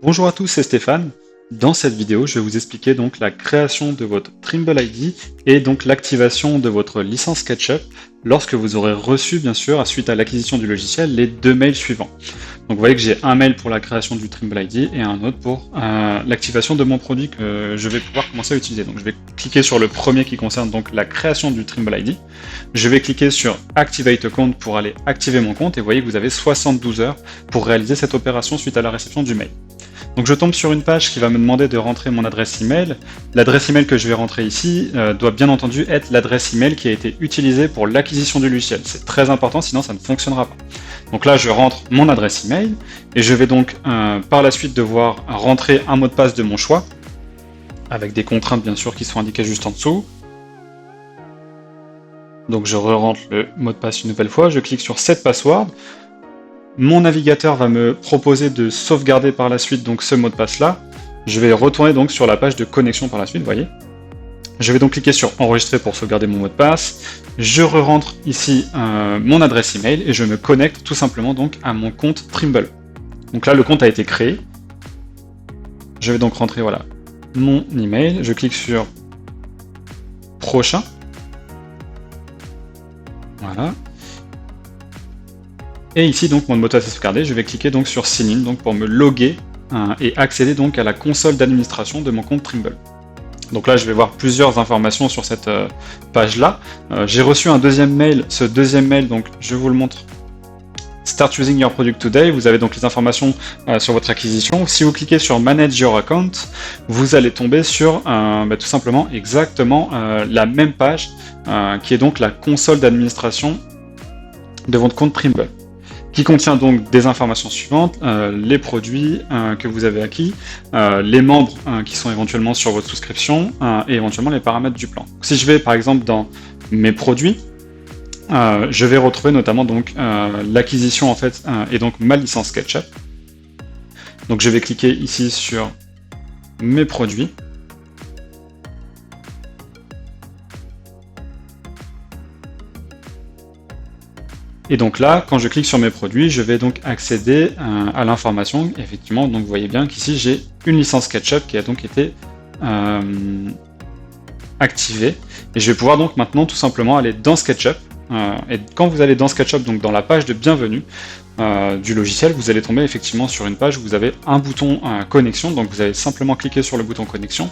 Bonjour à tous, c'est Stéphane. Dans cette vidéo, je vais vous expliquer donc la création de votre Trimble ID et donc l'activation de votre licence SketchUp lorsque vous aurez reçu, bien sûr, suite à l'acquisition du logiciel, les deux mails suivants. Donc vous voyez que j'ai un mail pour la création du Trimble ID et un autre pour l'activation de mon produit que je vais pouvoir commencer à utiliser. Donc je vais cliquer sur le premier qui concerne donc la création du Trimble ID. Je vais cliquer sur Activate Account pour aller activer mon compte et vous voyez que vous avez 72 heures pour réaliser cette opération suite à la réception du mail. Donc je tombe sur une page qui va me demander de rentrer mon adresse email. L'adresse email que je vais rentrer ici doit bien entendu être l'adresse email qui a été utilisée pour l'acquisition du logiciel. C'est très important, sinon ça ne fonctionnera pas. Donc là je rentre mon adresse email et je vais donc par la suite devoir rentrer un mot de passe de mon choix, avec des contraintes bien sûr qui sont indiquées juste en dessous. Donc je re-rentre le mot de passe une nouvelle fois, je clique sur Set Password. Mon navigateur va me proposer de sauvegarder par la suite donc ce mot de passe là. Je vais retourner donc sur la page de connexion par la suite, vous voyez. Je vais donc cliquer sur enregistrer pour sauvegarder mon mot de passe. Je re-rentre ici mon adresse email et je me connecte tout simplement donc à mon compte Trimble. Donc là le compte a été créé. Je vais donc rentrer voilà mon email. Je clique sur prochain. Voilà. Et ici, donc, mon mot de passe est sauvegardé, je vais cliquer donc sur Sign In donc, pour me loguer et accéder donc à la console d'administration de mon compte Trimble. Donc là, je vais voir plusieurs informations sur cette page-là. J'ai reçu un deuxième mail. Ce deuxième mail, donc, je vous le montre. Start using your product today. Vous avez donc les informations sur votre acquisition. Si vous cliquez sur Manage your account, vous allez tomber sur tout simplement exactement la même page qui est donc la console d'administration de votre compte Trimble, qui contient donc des informations suivantes, les produits que vous avez acquis, les membres qui sont éventuellement sur votre souscription et éventuellement les paramètres du plan. Si je vais par exemple dans mes produits, je vais retrouver notamment donc l'acquisition en fait et donc ma licence SketchUp. Donc je vais cliquer ici sur mes produits. Et donc là, quand je clique sur mes produits, je vais donc accéder à l'information. Effectivement, donc vous voyez bien qu'ici j'ai une licence SketchUp qui a donc été activée. Et je vais pouvoir donc maintenant tout simplement aller dans SketchUp. Et quand vous allez dans SketchUp, donc dans la page de bienvenue du logiciel, vous allez tomber effectivement sur une page où vous avez un bouton connexion. Donc vous allez simplement cliquer sur le bouton connexion.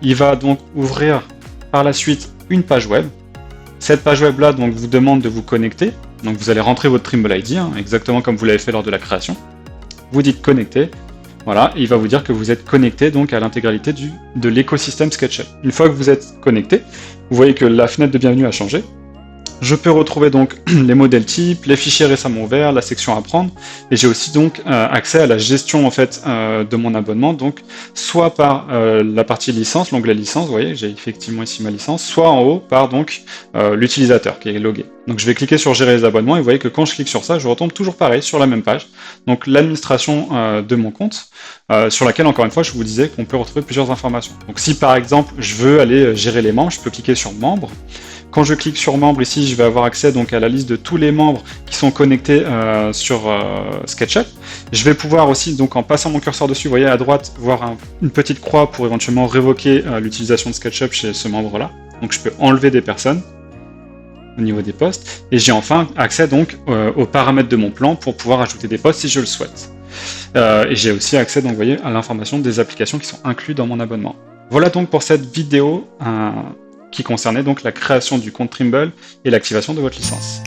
Il va donc ouvrir par la suite une page web. Cette page web là donc vous demande de vous connecter. Donc vous allez rentrer votre Trimble ID, exactement comme vous l'avez fait lors de la création. Vous dites connecter, voilà, et il va vous dire que vous êtes connecté donc à l'intégralité de l'écosystème SketchUp. Une fois que vous êtes connecté, vous voyez que la fenêtre de bienvenue a changé. Je peux retrouver donc les modèles types, les fichiers récemment ouverts, la section à prendre, et j'ai aussi donc accès à la gestion en fait de mon abonnement, donc soit par la partie licence, l'onglet licence, vous voyez, j'ai effectivement ici ma licence, soit en haut par donc l'utilisateur qui est logué. Donc je vais cliquer sur gérer les abonnements et vous voyez que quand je clique sur ça, je retombe toujours pareil sur la même page, donc l'administration de mon compte, sur laquelle encore une fois je vous disais qu'on peut retrouver plusieurs informations. Donc si par exemple je veux aller gérer les membres, je peux cliquer sur membres. Quand je clique sur membres ici, je vais avoir accès donc à la liste de tous les membres qui sont connectés sur SketchUp. Je vais pouvoir aussi, donc en passant mon curseur dessus, vous voyez à droite, voir une petite croix pour éventuellement révoquer l'utilisation de SketchUp chez ce membre-là. Donc je peux enlever des personnes au niveau des postes. Et j'ai enfin accès donc aux paramètres de mon plan pour pouvoir ajouter des postes si je le souhaite. Et j'ai aussi accès donc, vous voyez, à l'information des applications qui sont incluses dans mon abonnement. Voilà donc pour cette vidéo qui concernait donc la création du compte Trimble et l'activation de votre licence.